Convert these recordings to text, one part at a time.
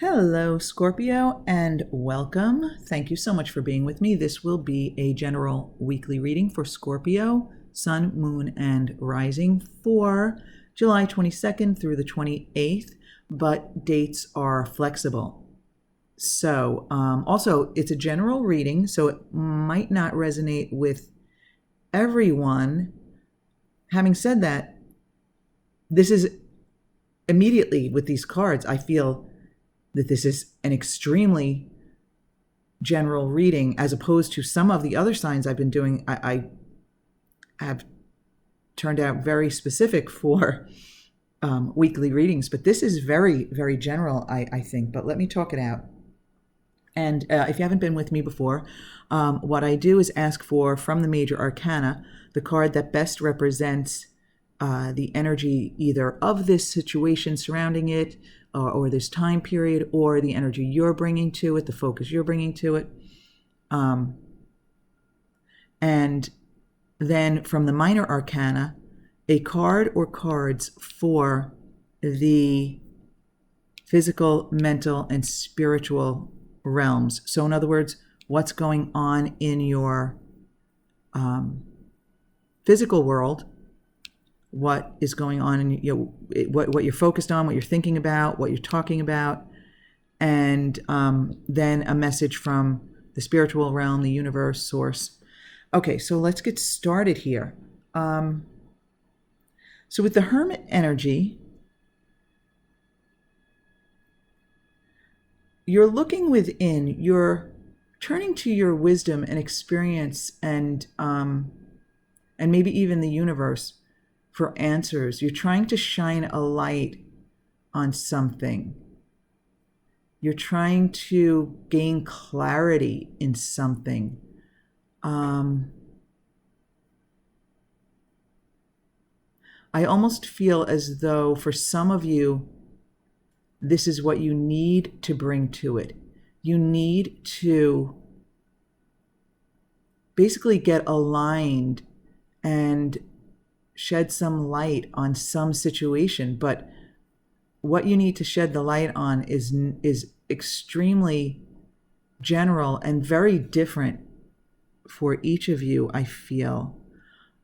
Hello, Scorpio, and welcome. Thank you so much for being with me. This will be a general weekly reading for Scorpio, Sun, Moon, and Rising for July 22nd through the 28th, but dates are flexible. So, also, it's a general reading, so it might not resonate with everyone. Having said that, this is immediately with these cards, I feel that this is an extremely general reading as opposed to some of the other signs I've been doing. I have turned out very specific for weekly readings, but this is very, very general, I think. But let me talk it out. And if you haven't been with me before, what I do is ask for, from the major arcana, the card that best represents the energy either of this situation surrounding it, or this time period, or the energy you're bringing to it, the focus you're bringing to it. And then from the minor arcana, a card or cards for the physical, mental, and spiritual realms. So in other words, what's going on in your physical world, what is going on in what you're focused on, what you're thinking about, what you're talking about, and then a message from the spiritual realm, the universe, source. Okay, so let's get started here. So with the Hermit energy, you're looking within, you're turning to your wisdom and experience and maybe even the universe for answers. You're trying to shine a light on something. You're trying to gain clarity in something. I almost feel as though for some of you, this is what you need to bring to it. You need to basically get aligned and shed some light on some situation, but what you need to shed the light on is extremely general and very different for each of you, I feel.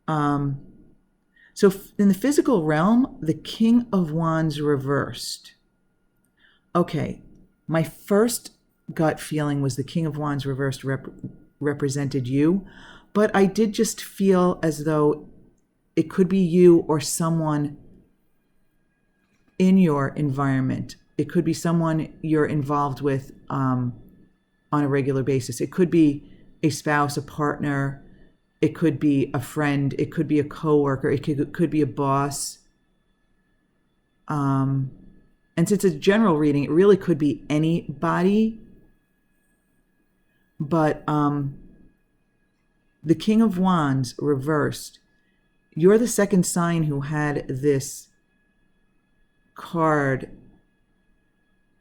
So in the physical realm, the King of Wands reversed. Okay, my first gut feeling was the King of Wands reversed represented you, but I did just feel as though it could be you or someone in your environment. It could be someone you're involved with on a regular basis. It could be a spouse, a partner. It could be a friend. It could be a coworker. It could be a boss. And since it's a general reading, it really could be anybody. But the King of Wands reversed. You're the second sign who had this card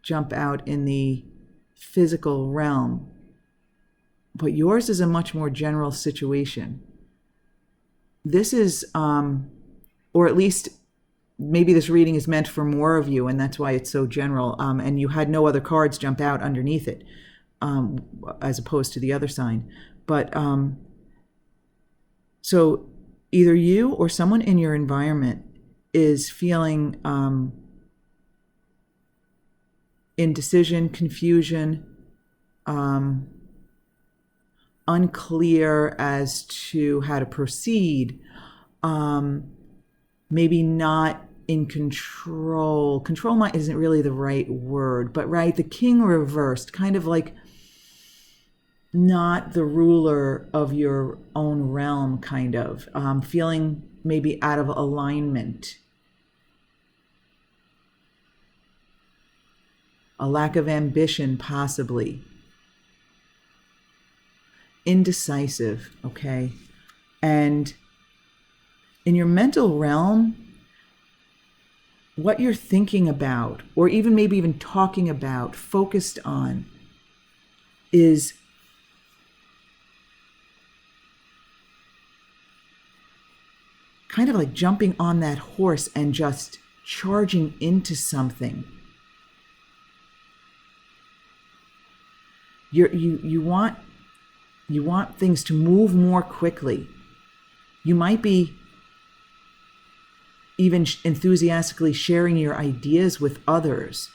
jump out in the physical realm. But yours is a much more general situation. This is, or at least maybe this reading is meant for more of you, and that's why it's so general. And you had no other cards jump out underneath it, as opposed to the other sign. But so either you or someone in your environment is feeling indecision, confusion, unclear as to how to proceed, maybe not in control. Control isn't really the right word, but right, the King reversed, kind of like not the ruler of your own realm, kind of feeling maybe out of alignment, a lack of ambition, possibly indecisive. Okay, and in your mental realm, what you're thinking about, or even maybe even talking about, focused on, is kind of like jumping on that horse and just charging into something. You want things to move more quickly. You might be even enthusiastically sharing your ideas with others.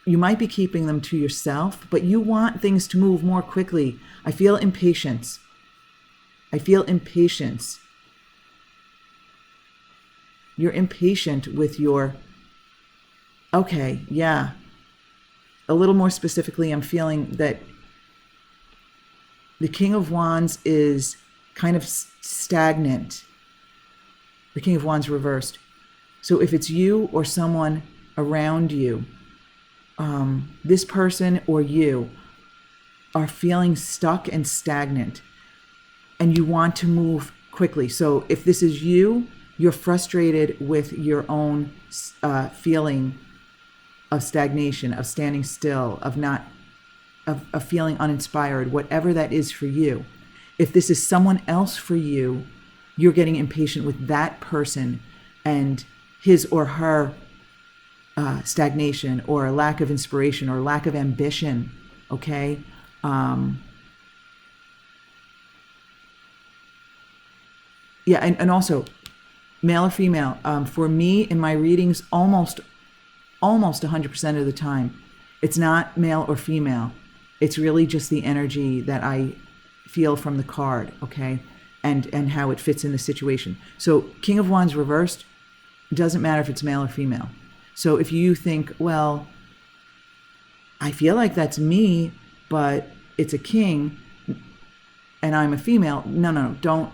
You might be keeping them to yourself, but you want things to move more quickly. I feel impatience. You're impatient with your, okay, yeah. A little more specifically, I'm feeling that the King of Wands is kind of stagnant. The King of Wands reversed. So if it's you or someone around you, this person or you are feeling stuck and stagnant, and you want to move quickly. So if this is you, you're frustrated with your own feeling of stagnation, of standing still, of feeling uninspired, whatever that is for you. If this is someone else for you, you're getting impatient with that person and his or her stagnation or lack of inspiration or lack of ambition, okay? And also, male or female, for me in my readings, almost 100% of the time, it's not male or female. It's really just the energy that I feel from the card, okay? And how it fits in the situation. So King of Wands reversed, doesn't matter if it's male or female. So if you think, well, I feel like that's me, but it's a king and I'm a female. No, don't.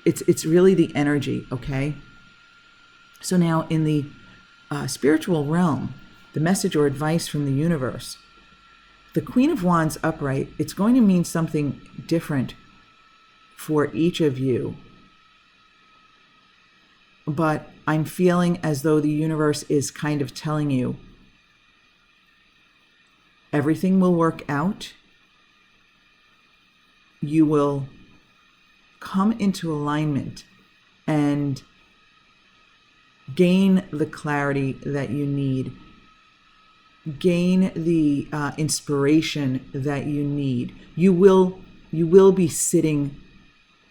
It's really the energy, okay? So now in the spiritual realm, the message or advice from the universe, the Queen of Wands upright, it's going to mean something different for each of you. But I'm feeling as though the universe is kind of telling you everything will work out. You will come into alignment and gain the clarity that you need, gain the inspiration that you need. You will be sitting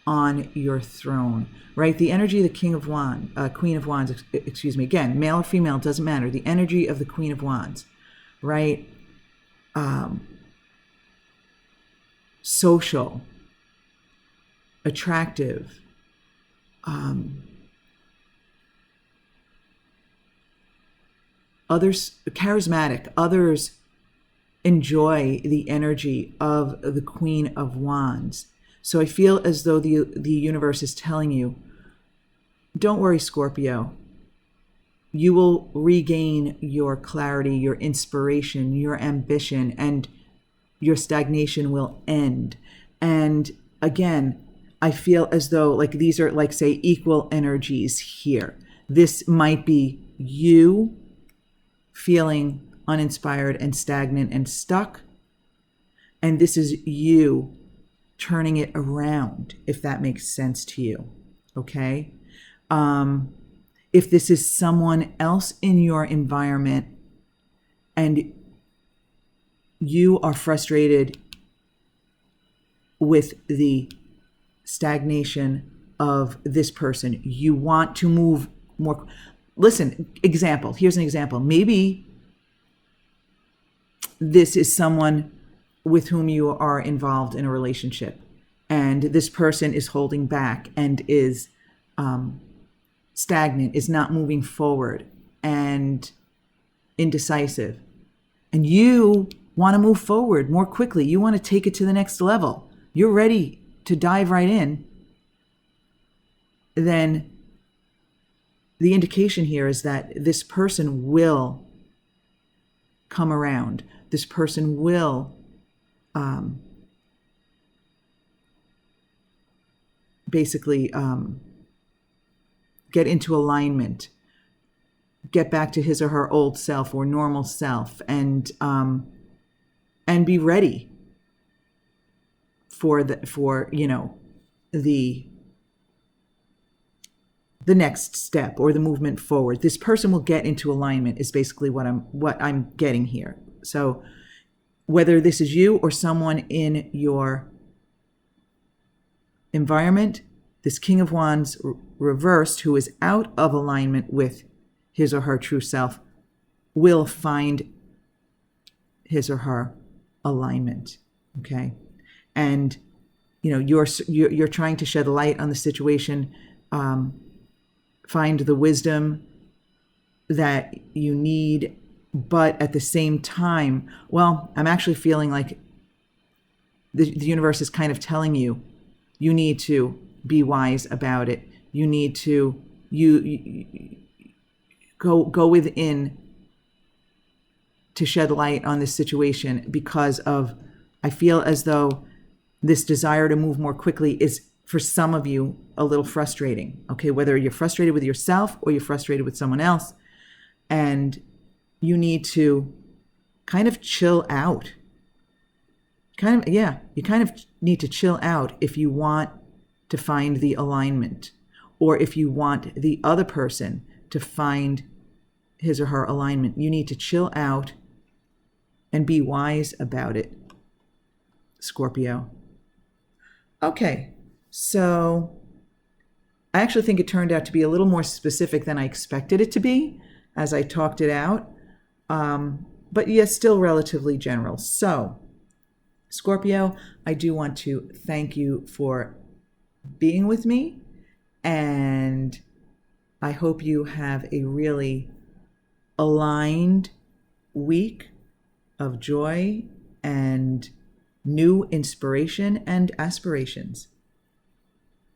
on your throne, right? The energy of the Queen of Wands, again, male or female, doesn't matter. The energy of the Queen of Wands, right? Social, attractive, others charismatic, others enjoy the energy of the Queen of Wands. So I feel as though the universe is telling you, don't worry, Scorpio. You will regain your clarity, your inspiration, your ambition, and your stagnation will end. And again, I feel as though like these are like, say, equal energies here. This might be you feeling uninspired and stagnant and stuck. And this is you turning it around, if that makes sense to you. Okay? If this is someone else in your environment and you are frustrated with the stagnation of this person, you want to move more. Listen, example. Here's an example. Maybe this is someone with whom you are involved in a relationship, and this person is holding back and is stagnant, is not moving forward and indecisive. And you want to move forward more quickly. You want to take it to the next level. You're ready to dive right in. Then the indication here is that this person will come around. This person will basically get into alignment, get back to his or her old self or normal self, and be ready for the the next step or the movement forward. This person will get into alignment is basically what I'm getting here. So whether this is you or someone in your environment, this King of Wands reversed, who is out of alignment with his or her true self, will find his or her alignment. Okay, and you're trying to shed light on the situation, find the wisdom that you need, but at the same time, well, I'm actually feeling like the universe is kind of telling you need to be wise about it. You need to you go within to shed light on this situation, because of, I feel as though this desire to move more quickly is, for some of you, a little frustrating. Okay, whether you're frustrated with yourself or you're frustrated with someone else, and you need to kind of chill out. You kind of need to chill out if you want to find the alignment, or if you want the other person to find his or her alignment. You need to chill out and be wise about it, Scorpio. Okay, so I actually think it turned out to be a little more specific than I expected it to be as I talked it out, but yes, still relatively general. So, Scorpio, I do want to thank you for being with me, and I hope you have a really aligned week of joy and new inspiration and aspirations.